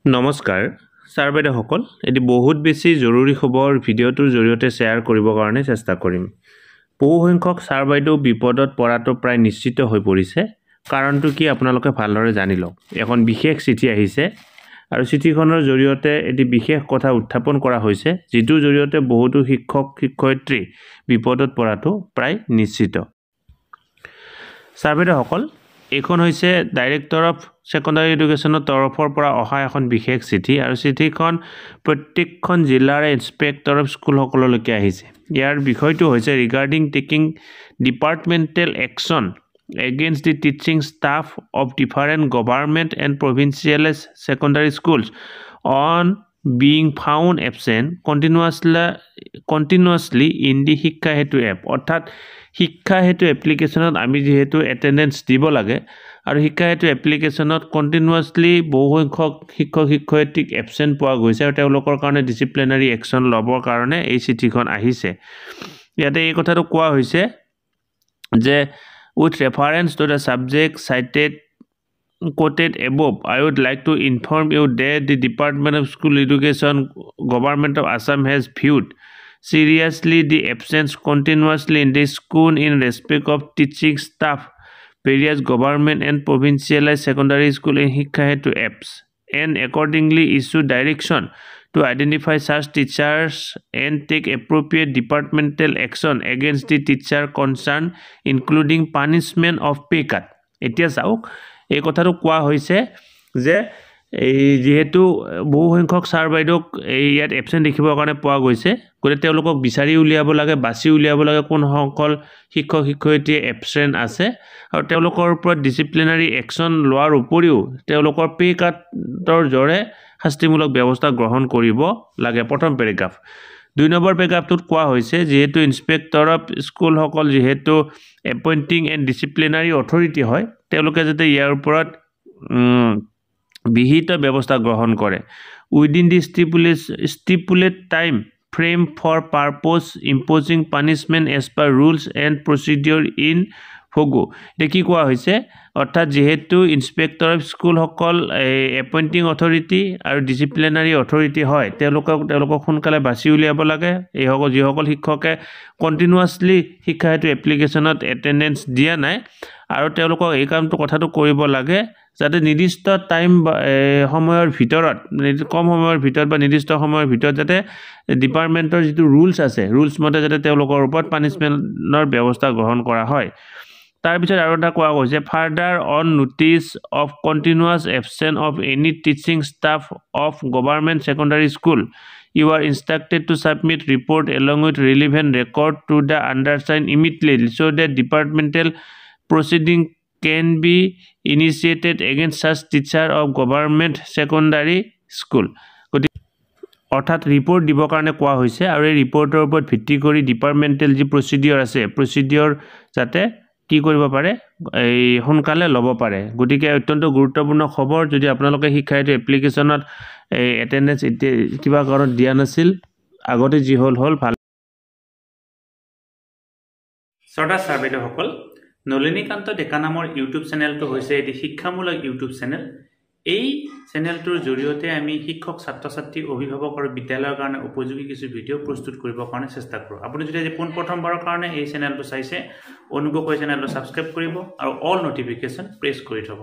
নমস্কাৰ ছাৰ বাইদেউসকল এটি বহুত বেছি জৰুৰী খবৰ ভিডিঅ'টোৰ জৰিয়তে শ্বেয়াৰ কৰিবৰ কাৰণে চেষ্টা কৰিম বহু সংখ্যক ছাৰ বাইদেউ বিপদত পৰাটো প্ৰায় নিশ্চিত হৈ পৰিছে কাৰণটো কি আপোনালোকে ভালদৰে জানি লওক এখন বিশেষ চিঠি আহিছে আৰু চিঠিখনৰ জৰিয়তে এটি বিশেষ কথা উত্থাপন কৰা হৈছে যিটোৰ জৰিয়তে বহুতো শিক্ষক শিক্ষয়িত্ৰী বিপদত পৰাটো প্ৰায় নিশ্চিত ছাৰ বাইদেউসকল এখন হৈছে ডাইৰেক্টৰ অফ সেকেন্ডাৰী এডুকেশনৰ তৰফৰ পৰা অহা এখন বিশেষ চিঠি আৰু চিঠিখন প্ৰত্যেকখন জিলাৰ ইনস্পেক্টৰ অফ স্কুল সকললৈকে আহিছে ইয়াৰ বিষয়টো হৈছে regarding taking departmental action against the teaching staff of different government and provincial secondary schools on being found absent continuously in the শিক্ষা হেতু এপ অৰ্থাৎ শিক্ষা হেতু এপ্লিকেশনত আমি যেহেতু অ্যাটেন্ডেন্স দিব লাগে আৰু শিক্ষা হেতু এপ্লিকেশনত কন্টিনিউয়াসলি বহু সংখ্যক শিক্ষক শিক্ষয়িত্ৰীক এবসেন্ট পোৱা গৈছে আৰু তেওঁলোকৰ কাৰণে ডিসিপ্লিনাৰী একচন লবৰ কাৰণে এই চিঠিখন আহিছে ইয়াতে এই কথাটো কোৱা হৈছে যে with reference to the subject quoted above, I would like to inform you that the Department of School Education, Government of Assam has viewed seriously the absence continuously in the school in respect of teaching staff, various government and provincial secondary school in Hikka Hetu apps, and accordingly issued direction to identify such teachers and take appropriate departmental action against the teacher concerned, including punishment of pay cut. এতিয়া চাওক এই কথাটো কোৱা হৈছে যে এই যেহেতু বহু সংখ্যক ছাৰ বাইদেউক ইয়াত এবসেন্ট দেখিবৰ কাৰণে পোৱা গৈছে গতে তেওঁলোকক বিচাৰি উলিয়াব লাগে বাছি উলিয়াব লাগে কোন সকল শিক্ষক শিক্ষয়িত্ৰী এবসেন্ট আছে আৰু তেওঁলোকৰ ওপৰত ডিসিপ্লিনাৰী একচন লোৱাৰ উপৰিও তেওঁলোকৰ পে কাটৰ জৰে শাস্তিমূলক ব্যৱস্থা গ্ৰহণ কৰিব লাগে প্ৰথম পেৰাগ্ৰাফ 2 নম্বৰ পেৰাগ্ৰাফটোত কোৱা হৈছে যেহেতু ইনস্পেক্টৰ অফ স্কুল সকল যেহেতু এপইন্টিং এণ্ড ডিসিপ্লিনাৰী অথৰিটি হয় তেওঁলোকে যাতে ইয়াৰ ওপৰত বিহিত ব্যৱস্থা গ্ৰহণ কৰে within the stipulate time frame for purpose imposing punishment as per rules and procedure in Fogo দেখি কোৱা হৈছে অৰ্থাৎ যেহেতু ইনস্পেক্টৰ অফ স্কুল সকল এপইন্টিং অথৰিটি আৰু ডিসিপ্লিনাৰী অথৰিটি হয় তেওঁলোকক সোনকালে বাছি উলিয়াব লাগে এই সকল যিসকল শিক্ষকে কন্টিনিউয়াসলি শিক্ষা হেতু এপ্লিকেশনত অ্যাটেন্ডেন্স দিয়া নাই আৰু তেওঁলোকক এই কামটো কথাটো কৰিব লাগে যাতে নিৰ্দিষ্ট টাইম সময়ৰ ভিতৰত কম সময়ৰ ভিতৰত বা নিৰ্দিষ্ট সময়ৰ ভিতৰত যাতে ডিপাৰ্টমেন্টৰ যেটো ৰুলছ আছে ৰুলছ মতে যাতে তেওঁলোকৰ ওপৰত পানিশমেন্টৰ ব্যৱস্থা গ্ৰহণ কৰা হয় তাৰ পিছত আৰু এটা কোৱা হৈছে further on notice of continuous absent of any teaching staff of government secondary school you are instructed to submit report along with relevant record to the undersigned immediately so that departmental proceeding can be initiated against such teacher of government secondary school অৰ্থাৎ report দিবৰ কাৰণে কোৱা হৈছে আৰু এই ৰিপৰ্টৰ ওপৰত ভিত্তি কৰি ডিপাৰ্টমেন্টেল যি প্ৰচিডিউৰ আছে প্ৰচিডিউৰ যাতে কি কৰিব পাৰে এই সোনকালে ল'ব পাৰে গতিকে অত্যন্ত গুৰুত্বপূৰ্ণ খবৰ যদি আপোনালোকে শিক্ষা হেতু এপ্লিকেশনত অ্যাটেন্ডেন্স কিবা কাৰণ দিয়া নাছিল আগতে যি হল ভাল ছটা সাৰ্ভেটো সকল নলিনীকান্ত ডেকা নামৰ ইউটিউব চেনেলটো হৈছে এটি শিক্ষামূলক ইউটিউব চেনেল এই চেনেলটোৰ জৰিয়তে আমি শিক্ষক ছাত্ৰ ছাত্ৰী অভিভাৱক আৰু বিদ্যালয়ৰ কাৰণে উপযোগী কিছু ভিডিঅ' প্ৰস্তুত কৰিবৰ কাৰণে চেষ্টা কৰোঁ আপুনি যদি পোন প্ৰথমবাৰৰ কাৰণে এই চেনেলটো চাইছে অনুগ্ৰহ কৰি চেনেলটো সাবস্ক্ৰাইব কৰিব আৰু অল নটিফিকেশন প্ৰেছ কৰি থব